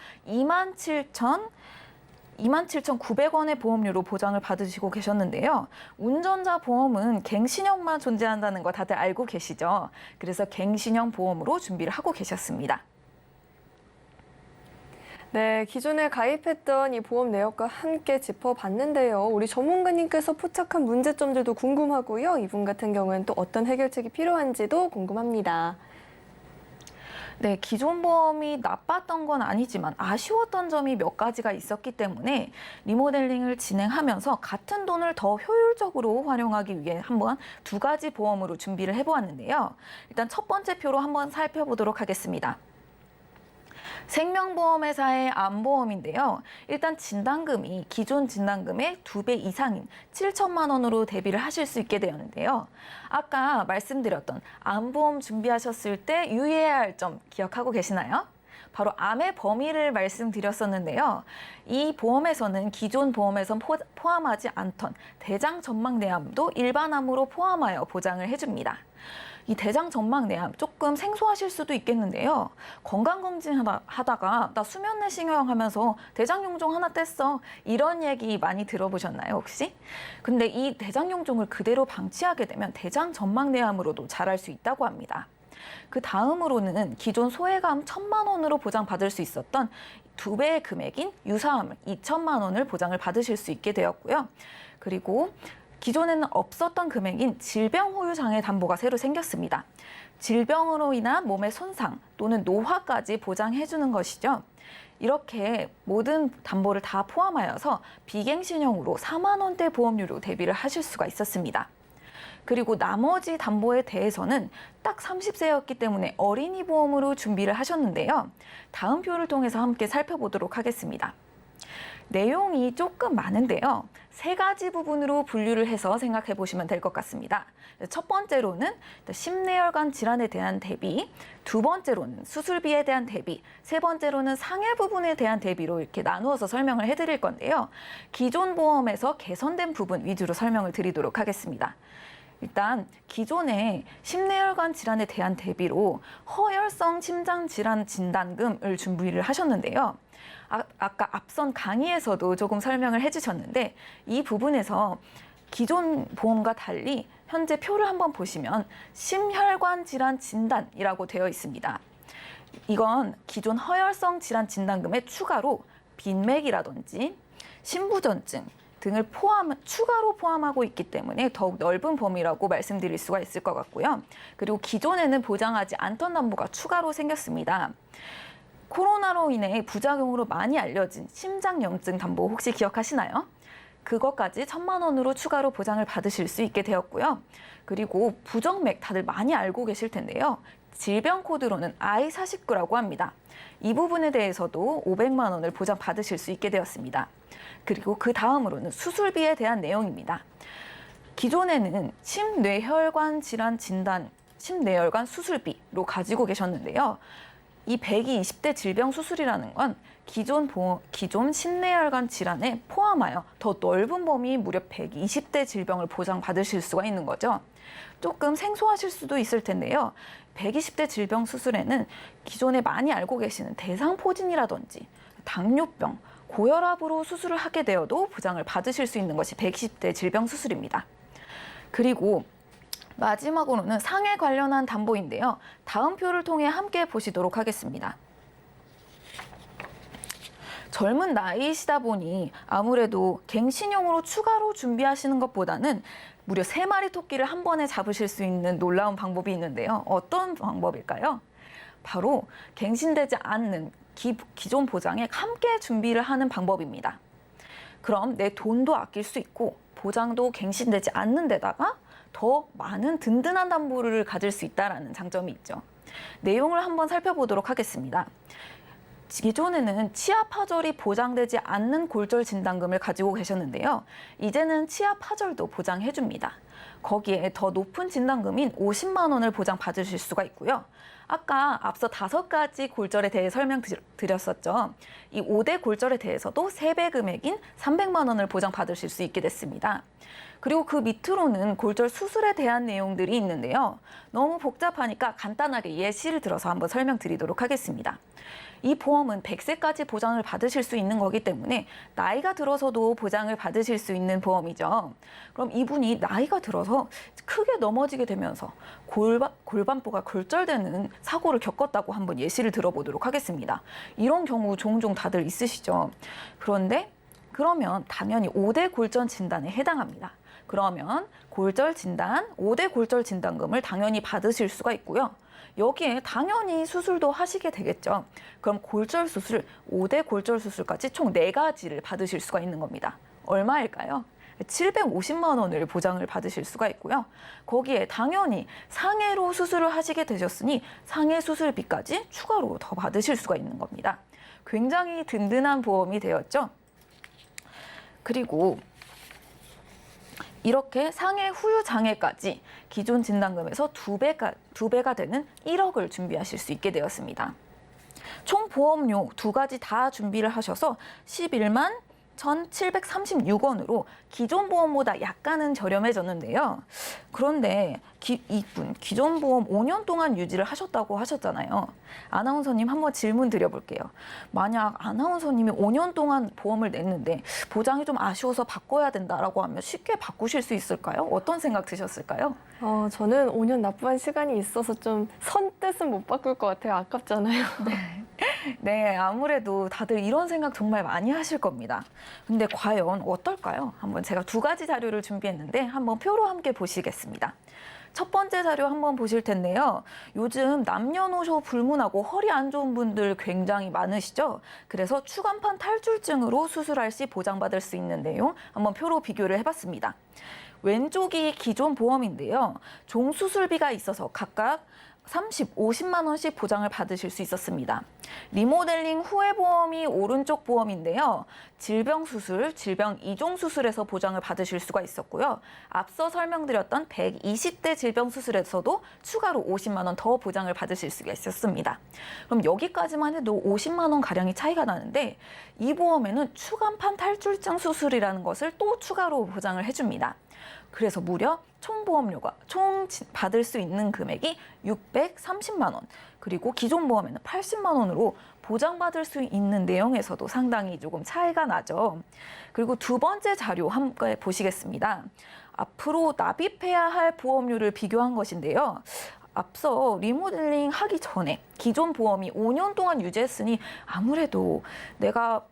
27,900원의 보험료로 보장을 받으시고 계셨는데요. 운전자 보험은 갱신형만 존재한다는 거 다들 알고 계시죠? 그래서 갱신형 보험으로 준비를 하고 계셨습니다. 네, 기존에 가입했던 이 보험 내역과 함께 짚어봤는데요. 우리 전문가님께서 포착한 문제점들도 궁금하고요. 이분 같은 경우에는 또 어떤 해결책이 필요한지도 궁금합니다. 네, 기존 보험이 나빴던 건 아니지만 아쉬웠던 점이 몇 가지가 있었기 때문에 리모델링을 진행하면서 같은 돈을 더 효율적으로 활용하기 위해 한번 두 가지 보험으로 준비를 해보았는데요. 일단 첫 번째 표로 한번 살펴보도록 하겠습니다. 생명보험회사의 암보험인데요. 일단 진단금이 기존 진단금의 2배 이상인 7천만 원으로 대비를 하실 수 있게 되었는데요. 아까 말씀드렸던 암보험 준비하셨을 때 유의해야 할 점 기억하고 계시나요? 바로 암의 범위를 말씀드렸었는데요. 이 보험에서는 기존 보험에선 포함하지 않던 대장 전막 내암도 일반암으로 포함하여 보장을 해줍니다. 이 대장 전막 내암 조금 생소하실 수도 있겠는데요. 건강검진 하다가 나 수면 내시경 하면서 대장 용종 하나 뗐어. 이런 얘기 많이 들어보셨나요, 혹시? 근데 이 대장 용종을 그대로 방치하게 되면 대장 전막 내암으로도 자랄 수 있다고 합니다. 그 다음으로는 기존 소외감 1,000만 원으로 보장받을 수 있었던 2배의 금액인 유사암을 2천만 원을 보장을 받으실 수 있게 되었고요. 그리고 기존에는 없었던 금액인 질병 호유 장애 담보가 새로 생겼습니다. 질병으로 인한 몸의 손상 또는 노화까지 보장해주는 것이죠. 이렇게 모든 담보를 다 포함하여서 비갱신형으로 4만 원대 보험료로 대비를 하실 수가 있었습니다. 그리고 나머지 담보에 대해서는 딱 30세였기 때문에 어린이 보험으로 준비를 하셨는데요. 다음 표를 통해서 함께 살펴보도록 하겠습니다. 내용이 조금 많은데요. 3가지 부분으로 분류를 해서 생각해 보시면 될 것 같습니다. 첫 번째로는 심내혈관 질환에 대한 대비, 두 번째로는 수술비에 대한 대비, 세 번째로는 상해 부분에 대한 대비로 이렇게 나누어서 설명을 해드릴 건데요. 기존 보험에서 개선된 부분 위주로 설명을 드리도록 하겠습니다. 일단 기존에 심내혈관 질환에 대한 대비로 허혈성 심장질환 진단금을 준비를 하셨는데요. 아까 앞선 강의에서도 조금 설명을 해주셨는데 이 부분에서 기존 보험과 달리 현재 표를 한번 보시면 심혈관 질환 진단이라고 되어 있습니다. 이건 기존 허혈성 질환 진단금에 추가로 빈맥이라든지 신부전증 등을 추가로 포함하고 있기 때문에 더욱 넓은 범위라고 말씀드릴 수가 있을 것 같고요. 그리고 기존에는 보장하지 않던 담보가 추가로 생겼습니다. 코로나로 인해 부작용으로 많이 알려진 심장염증 담보 혹시 기억하시나요? 그것까지 1,000만 원으로 추가로 보장을 받으실 수 있게 되었고요. 그리고 부정맥 다들 많이 알고 계실 텐데요. 질병 코드로는 I49라고 합니다. 이 부분에 대해서도 500만 원을 보장받으실 수 있게 되었습니다. 그리고 그 다음으로는 수술비에 대한 내용입니다. 기존에는 심뇌혈관 질환 진단, 심뇌혈관 수술비로 가지고 계셨는데요. 이 120대 질병 수술이라는 건 기존 심내혈관 질환에 포함하여 더 넓은 범위 무려 120대 질병을 보장받으실 수가 있는 거죠. 조금 생소하실 수도 있을 텐데요. 120대 질병 수술에는 기존에 많이 알고 계시는 대상포진이라든지 당뇨병, 고혈압으로 수술을 하게 되어도 보장을 받으실 수 있는 것이 120대 질병 수술입니다. 그리고 마지막으로는 상해 관련한 담보인데요. 다음 표를 통해 함께 보시도록 하겠습니다. 젊은 나이시다 보니 아무래도 갱신형으로 추가로 준비하시는 것보다는 무려 3마리 토끼를 한 번에 잡으실 수 있는 놀라운 방법이 있는데요. 어떤 방법일까요? 바로 갱신되지 않는 기존 보장에 함께 준비를 하는 방법입니다. 그럼 내 돈도 아낄 수 있고 보장도 갱신되지 않는 데다가 더 많은 든든한 담보를 가질 수 있다는 장점이 있죠. 내용을 한번 살펴보도록 하겠습니다. 기존에는 치아 파절이 보장되지 않는 골절 진단금을 가지고 계셨는데요. 이제는 치아 파절도 보장해줍니다. 거기에 더 높은 진단금인 50만 원을 보장받으실 수가 있고요. 아까 앞서 5가지 골절에 대해 설명드렸었죠. 이 5대 골절에 대해서도 3배 금액인 300만 원을 보장받으실 수 있게 됐습니다. 그리고 그 밑으로는 골절 수술에 대한 내용들이 있는데요. 너무 복잡하니까 간단하게 예시를 들어서 한번 설명드리도록 하겠습니다. 이 보험은 100세까지 보장을 받으실 수 있는 거기 때문에 나이가 들어서도 보장을 받으실 수 있는 보험이죠. 그럼 이분이 나이가 들어서 크게 넘어지게 되면서 골반부가 골절되는 사고를 겪었다고 한번 예시를 들어보도록 하겠습니다. 이런 경우 종종 다들 있으시죠. 그러면 당연히 5대 골절 진단에 해당합니다. 그러면 골절 진단, 5대 골절 진단금을 당연히 받으실 수가 있고요. 여기에 당연히 수술도 하시게 되겠죠. 그럼 골절 수술, 5대 골절 수술까지 총 4가지를 받으실 수가 있는 겁니다. 얼마일까요? 750만 원을 보장을 받으실 수가 있고요. 거기에 당연히 상해로 수술을 하시게 되셨으니 상해 수술비까지 추가로 더 받으실 수가 있는 겁니다. 굉장히 든든한 보험이 되었죠. 그리고 이렇게 상해 후유 장애까지 기존 진단금에서 2배가 되는 1억을 준비하실 수 있게 되었습니다. 총 보험료 2가지 다 준비를 하셔서 11만 1,736원으로 기존 보험보다 약간은 저렴해졌는데요. 그런데 이분 기존 보험 5년 동안 유지를 하셨다고 하셨잖아요. 아나운서님 한번 질문 드려볼게요. 만약 아나운서님이 5년 동안 보험을 냈는데 보장이 좀 아쉬워서 바꿔야 된다라고 하면 쉽게 바꾸실 수 있을까요? 어떤 생각 드셨을까요? 저는 5년 납부한 시간이 있어서 좀 선뜻은 못 바꿀 것 같아요. 아깝잖아요. 네, 아무래도 다들 이런 생각 정말 많이 하실 겁니다. 근데 과연 어떨까요? 한번 제가 2가지 자료를 준비했는데 한번 표로 함께 보시겠습니다. 첫 번째 자료 한번 보실 텐데요. 요즘 남녀노소 불문하고 허리 안 좋은 분들 굉장히 많으시죠? 그래서 추간판 탈출증으로 수술할 시 보장받을 수 있는 내용 한번 표로 비교를 해봤습니다. 왼쪽이 기존 보험인데요. 종수술비가 있어서 각각 50만 원씩 보장을 받으실 수 있었습니다. 리모델링 후에 보험이 오른쪽 보험인데요. 질병 수술, 질병 이종 수술에서 보장을 받으실 수가 있었고요. 앞서 설명드렸던 120대 질병 수술에서도 추가로 50만 원 더 보장을 받으실 수가 있었습니다. 그럼 여기까지만 해도 50만 원 가량이 차이가 나는데 이 보험에는 추간판 탈출증 수술이라는 것을 또 추가로 보장을 해줍니다. 그래서 무려 총 받을 수 있는 금액이 630만 원, 그리고 기존 보험에는 80만 원으로 보장받을 수 있는 내용에서도 상당히 조금 차이가 나죠. 그리고 2번째 자료 함께 보시겠습니다. 앞으로 납입해야 할 보험료를 비교한 것인데요. 앞서 리모델링 하기 전에 기존 보험이 5년 동안 유지했으니 아무래도 내가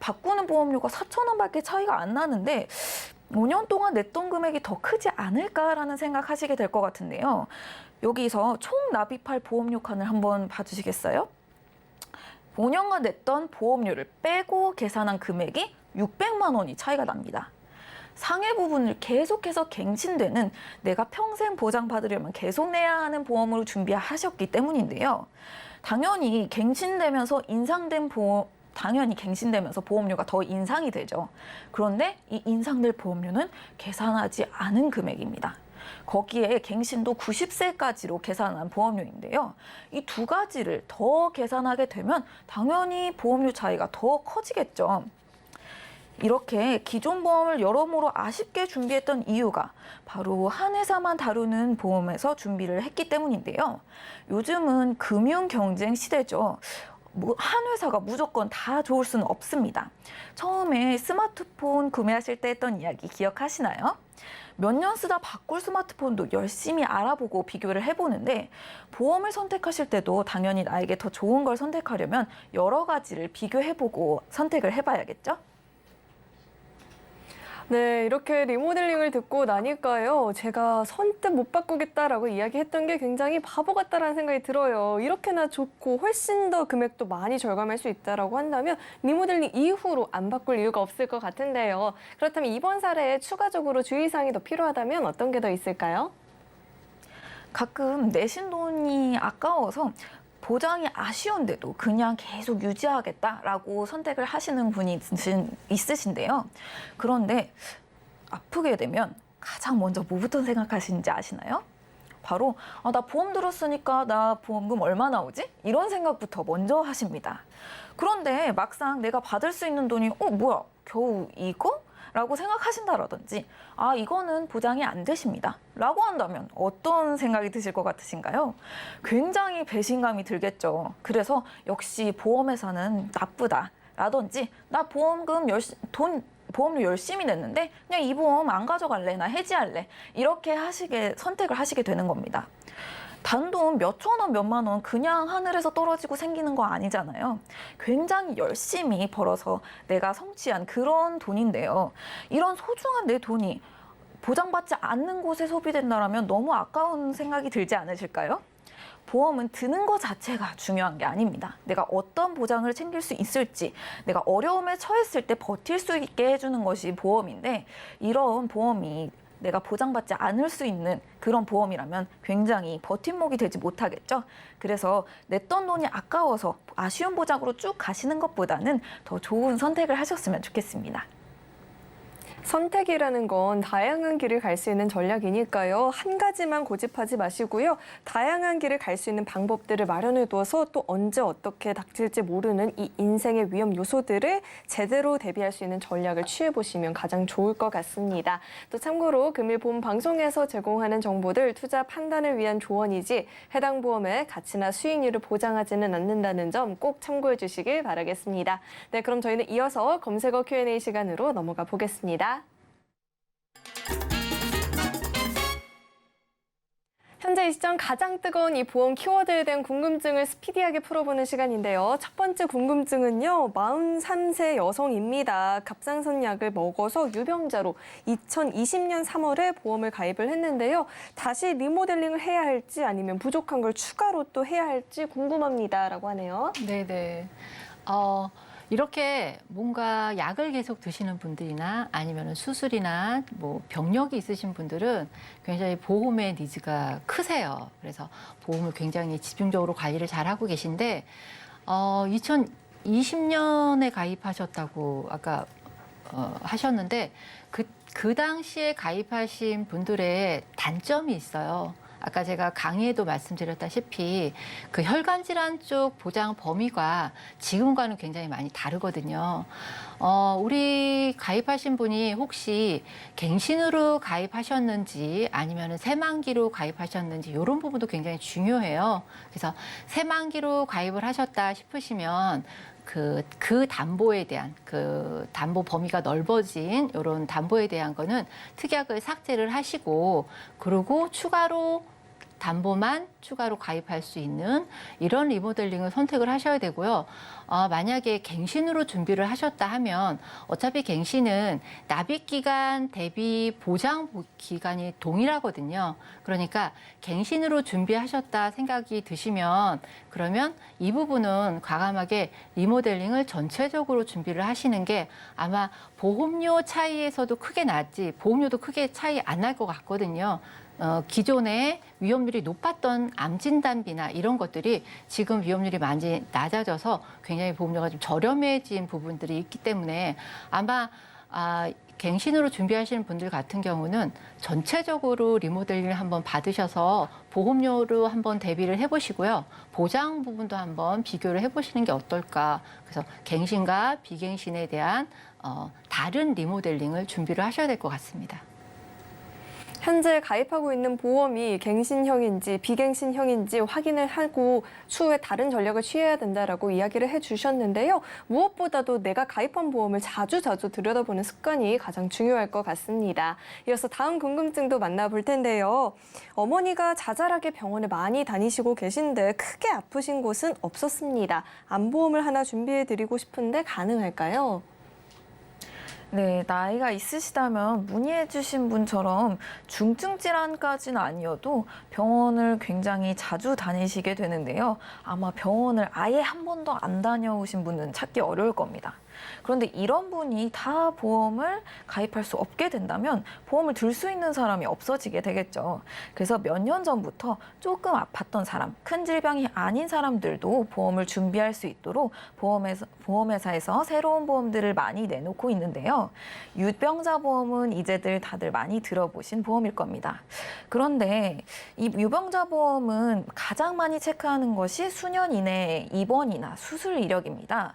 바꾸는 보험료가 4,000원밖에 차이가 안 나는데 5년 동안 냈던 금액이 더 크지 않을까라는 생각하시게 될 것 같은데요. 여기서 총 납입할 보험료 칸을 한번 봐주시겠어요? 5년간 냈던 보험료를 빼고 계산한 금액이 600만 원이 차이가 납니다. 상해 부분을 계속해서 갱신되는 내가 평생 보장받으려면 계속 내야 하는 보험으로 준비하셨기 때문인데요. 당연히 갱신되면서 보험료가 더 인상이 되죠. 그런데 이 인상될 보험료는 계산하지 않은 금액입니다. 거기에 갱신도 90세까지로 계산한 보험료인데요. 이 2가지를 더 계산하게 되면 당연히 보험료 차이가 더 커지겠죠. 이렇게 기존 보험을 여러모로 아쉽게 준비했던 이유가 바로 한 회사만 다루는 보험에서 준비를 했기 때문인데요. 요즘은 금융 경쟁 시대죠. 한 회사가 무조건 다 좋을 수는 없습니다. 처음에 스마트폰 구매하실 때 했던 이야기 기억하시나요? 몇 년 쓰다 바꿀 스마트폰도 열심히 알아보고 비교를 해보는데 보험을 선택하실 때도 당연히 나에게 더 좋은 걸 선택하려면 여러 가지를 비교해보고 선택을 해봐야겠죠? 네, 이렇게 리모델링을 듣고 나니까요. 제가 선뜻 못 바꾸겠다라고 이야기했던 게 굉장히 바보 같다라는 생각이 들어요. 이렇게나 좋고 훨씬 더 금액도 많이 절감할 수 있다라고 한다면 리모델링 이후로 안 바꿀 이유가 없을 것 같은데요. 그렇다면 이번 사례에 추가적으로 주의사항이 더 필요하다면 어떤 게 더 있을까요? 가끔 내신 돈이 아까워서 보장이 아쉬운데도 그냥 계속 유지하겠다라고 선택을 하시는 분이 있으신데요. 그런데 아프게 되면 가장 먼저 뭐부터 생각하시는지 아시나요? 바로 나 보험 들었으니까 나 보험금 얼마 나오지? 이런 생각부터 먼저 하십니다. 그런데 막상 내가 받을 수 있는 돈이 뭐야 겨우 이거? 라고 생각하신다라든지 이거는 보장이 안 되십니다 라고 한다면 어떤 생각이 드실 것 같으신가요? 굉장히 배신감이 들겠죠. 그래서 역시 보험회사는 나쁘다 라든지 나 보험료 열심히 냈는데 그냥 이 보험 안 가져갈래, 나 해지할래, 이렇게 선택을 하시게 되는 겁니다. 단돈 몇천 원, 몇만 원 그냥 하늘에서 떨어지고 생기는 거 아니잖아요. 굉장히 열심히 벌어서 내가 성취한 그런 돈인데요. 이런 소중한 내 돈이 보장받지 않는 곳에 소비된다면 너무 아까운 생각이 들지 않으실까요? 보험은 드는 것 자체가 중요한 게 아닙니다. 내가 어떤 보장을 챙길 수 있을지, 내가 어려움에 처했을 때 버틸 수 있게 해주는 것이 보험인데, 이런 보험이 내가 보장받지 않을 수 있는 그런 보험이라면 굉장히 버팀목이 되지 못하겠죠. 그래서 냈던 돈이 아까워서 아쉬운 보장으로 쭉 가시는 것보다는 더 좋은 선택을 하셨으면 좋겠습니다. 선택이라는 건 다양한 길을 갈 수 있는 전략이니까요. 한 가지만 고집하지 마시고요. 다양한 길을 갈 수 있는 방법들을 마련해둬서 또 언제 어떻게 닥칠지 모르는 이 인생의 위험 요소들을 제대로 대비할 수 있는 전략을 취해보시면 가장 좋을 것 같습니다. 또 참고로 금일보험 방송에서 제공하는 정보들 투자 판단을 위한 조언이지 해당 보험의 가치나 수익률을 보장하지는 않는다는 점 꼭 참고해 주시길 바라겠습니다. 네, 그럼 저희는 이어서 검색어 Q&A 시간으로 넘어가 보겠습니다. 현재 이 시점 가장 뜨거운 이 보험 키워드에 대한 궁금증을 스피디하게 풀어보는 시간인데요. 첫 번째 궁금증은요. 43세 여성입니다. 갑상선 약을 먹어서 유병자로 2020년 3월에 보험을 가입을 했는데요. 다시 리모델링을 해야 할지 아니면 부족한 걸 추가로 또 해야 할지 궁금합니다. 라고 하네요. 네네. 이렇게 뭔가 약을 계속 드시는 분들이나 아니면 수술이나 뭐 병력이 있으신 분들은 굉장히 보험의 니즈가 크세요. 그래서 보험을 굉장히 집중적으로 관리를 잘하고 계신데 2020년에 가입하셨다고 아까 하셨는데 그 당시에 가입하신 분들의 단점이 있어요. 아까 제가 강의에도 말씀드렸다시피 그 혈관 질환 쪽 보장 범위가 지금과는 굉장히 많이 다르거든요. 우리 가입하신 분이 혹시 갱신으로 가입하셨는지 아니면 새만기로 가입하셨는지 이런 부분도 굉장히 중요해요. 그래서 새만기로 가입을 하셨다 싶으시면 그 담보에 대한 그 담보 범위가 넓어진 이런 담보에 대한 거는 특약을 삭제를 하시고 그리고 추가로 담보만 추가로 가입할 수 있는 이런 리모델링을 선택을 하셔야 되고요. 만약에 갱신으로 준비를 하셨다 하면 어차피 갱신은 납입 기간 대비 보장 기간이 동일하거든요. 그러니까 갱신으로 준비하셨다 생각이 드시면 그러면 이 부분은 과감하게 리모델링을 전체적으로 준비를 하시는 게 아마 보험료 차이에서도 크게 낮지 보험료도 크게 차이 안 날 것 같거든요. 기존에 위험률이 높았던 암 진단비나 이런 것들이 지금 위험률이 많이 낮아져서 굉장히 보험료가 좀 저렴해진 부분들이 있기 때문에 아마 갱신으로 준비하시는 분들 같은 경우는 전체적으로 리모델링을 한번 받으셔서 보험료로 한번 대비를 해보시고요. 보장 부분도 한번 비교를 해보시는 게 어떨까. 그래서 갱신과 비갱신에 대한 다른 리모델링을 준비를 하셔야 될 것 같습니다. 현재 가입하고 있는 보험이 갱신형인지 비갱신형인지 확인을 하고 추후에 다른 전략을 취해야 된다라고 이야기를 해주셨는데요. 무엇보다도 내가 가입한 보험을 자주 들여다보는 습관이 가장 중요할 것 같습니다. 이어서 다음 궁금증도 만나볼 텐데요. 어머니가 자잘하게 병원에 많이 다니시고 계신데 크게 아프신 곳은 없었습니다. 암보험을 하나 준비해드리고 싶은데 가능할까요? 네, 나이가 있으시다면 문의해 주신 분처럼 중증 질환까지는 아니어도 병원을 굉장히 자주 다니시게 되는데요. 아마 병원을 아예 한 번도 안 다녀오신 분은 찾기 어려울 겁니다. 그런데 이런 분이 다 보험을 가입할 수 없게 된다면 보험을 들 수 있는 사람이 없어지게 되겠죠. 그래서 몇 년 전부터 조금 아팠던 사람, 큰 질병이 아닌 사람들도 보험을 준비할 수 있도록 보험회사에서 새로운 보험들을 많이 내놓고 있는데요. 유병자 보험은 이제들 다들 많이 들어보신 보험일 겁니다. 그런데 이 유병자 보험은 가장 많이 체크하는 것이 수년 이내의 입원이나 수술 이력입니다.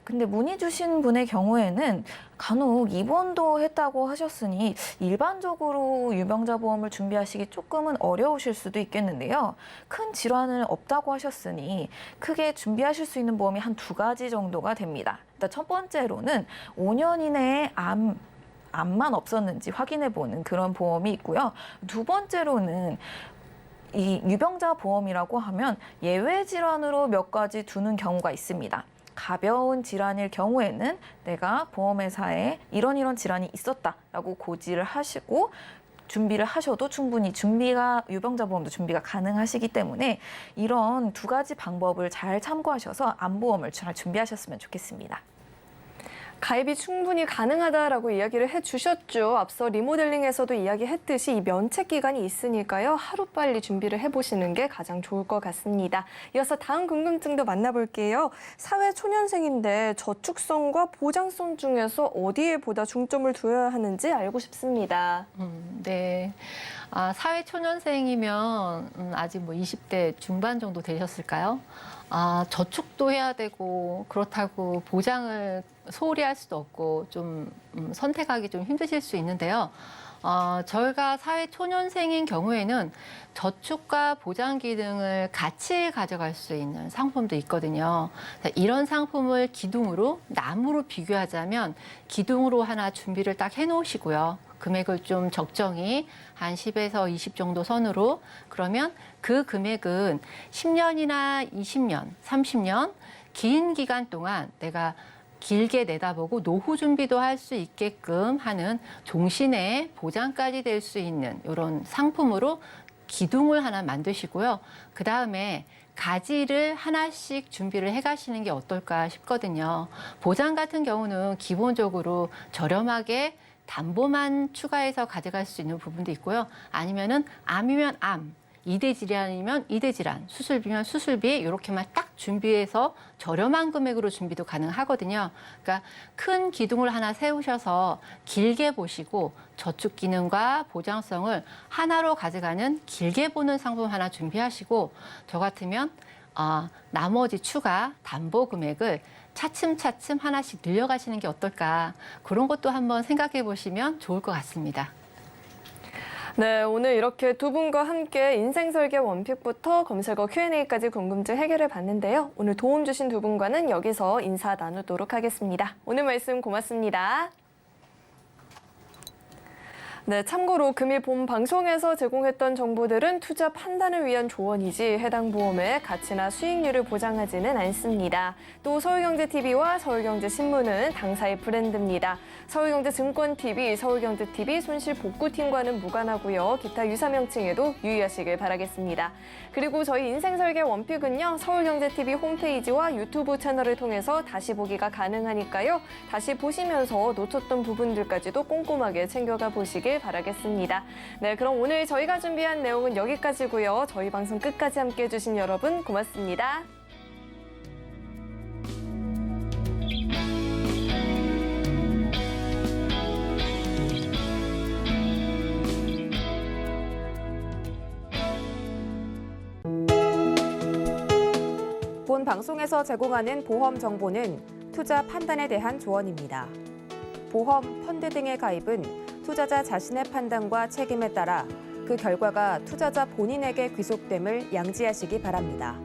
근데 문의 주신 분의 경우에는 간혹 입원도 했다고 하셨으니 일반적으로 유병자 보험을 준비하시기 조금은 어려우실 수도 있겠는데요. 큰 질환은 없다고 하셨으니 크게 준비하실 수 있는 보험이 한 2가지 정도가 됩니다. 일단 첫 번째로는 5년 이내에 암만 없었는지 확인해보는 그런 보험이 있고요. 두 번째로는 이 유병자 보험이라고 하면 예외 질환으로 몇 가지 두는 경우가 있습니다. 가벼운 질환일 경우에는 내가 보험회사에 이런 질환이 있었다라고 고지를 하시고 준비를 하셔도 충분히 유병자 보험도 준비가 가능하시기 때문에 이런 2가지 방법을 잘 참고하셔서 암보험을 잘 준비하셨으면 좋겠습니다. 가입이 충분히 가능하다라고 이야기를 해주셨죠. 앞서 리모델링에서도 이야기했듯이 이 면책 기간이 있으니까요. 하루빨리 준비를 해보시는 게 가장 좋을 것 같습니다. 이어서 다음 궁금증도 만나볼게요. 사회초년생인데 저축성과 보장성 중에서 어디에 보다 중점을 두어야 하는지 알고 싶습니다. 네. 사회초년생이면 아직 20대 중반 정도 되셨을까요? 저축도 해야 되고 그렇다고 보장을 소홀히 할 수도 없고 좀 선택하기 좀 힘드실 수 있는데요. 저희가 사회초년생인 경우에는 저축과 보장 기능을 같이 가져갈 수 있는 상품도 있거든요. 이런 상품을 기둥으로, 나무로 비교하자면 기둥으로 하나 준비를 딱 해놓으시고요. 금액을 좀 적정히 한 10에서 20 정도 선으로, 그러면 그 금액은 10년이나 20년, 30년 긴 기간 동안 내가 길게 내다보고 노후 준비도 할 수 있게끔 하는 종신의 보장까지 될 수 있는 이런 상품으로 기둥을 하나 만드시고요. 그 다음에 가지를 하나씩 준비를 해가시는 게 어떨까 싶거든요. 보장 같은 경우는 기본적으로 저렴하게 담보만 추가해서 가져갈 수 있는 부분도 있고요. 아니면은 암이면 암, 이대 질환이면 이대 질환, 수술비면 수술비 이렇게만 딱 준비해서 저렴한 금액으로 준비도 가능하거든요. 그러니까 큰 기둥을 하나 세우셔서 길게 보시고 저축 기능과 보장성을 하나로 가져가는 길게 보는 상품 하나 준비하시고, 저 같으면 나머지 추가 담보 금액을 차츰차츰 하나씩 늘려가시는 게 어떨까, 그런 것도 한번 생각해 보시면 좋을 것 같습니다. 네, 오늘 이렇게 두 분과 함께 인생설계 원픽부터 검색어 Q&A까지 궁금증 해결해 봤는데요. 오늘 도움 주신 두 분과는 여기서 인사 나누도록 하겠습니다. 오늘 말씀 고맙습니다. 네, 참고로 금일 본 방송에서 제공했던 정보들은 투자 판단을 위한 조언이지 해당 보험의 가치나 수익률을 보장하지는 않습니다. 또 서울경제TV와 서울경제신문은 당사의 브랜드입니다. 서울경제증권TV, 서울경제TV 손실복구팀과는 무관하고요. 기타 유사 명칭에도 유의하시길 바라겠습니다. 그리고 저희 인생설계 원픽은요, 서울경제TV 홈페이지와 유튜브 채널을 통해서 다시 보기가 가능하니까요. 다시 보시면서 놓쳤던 부분들까지도 꼼꼼하게 챙겨가 보시길 바라겠습니다. 네, 그럼 오늘 저희가 준비한 내용은 여기까지고요. 저희 방송 끝까지 함께해 주신 여러분 고맙습니다. 본 방송에서 제공하는 보험 정보는 투자 판단에 대한 조언입니다. 보험, 펀드 등의 가입은 투자자 자신의 판단과 책임에 따라 그 결과가 투자자 본인에게 귀속됨을 양지하시기 바랍니다.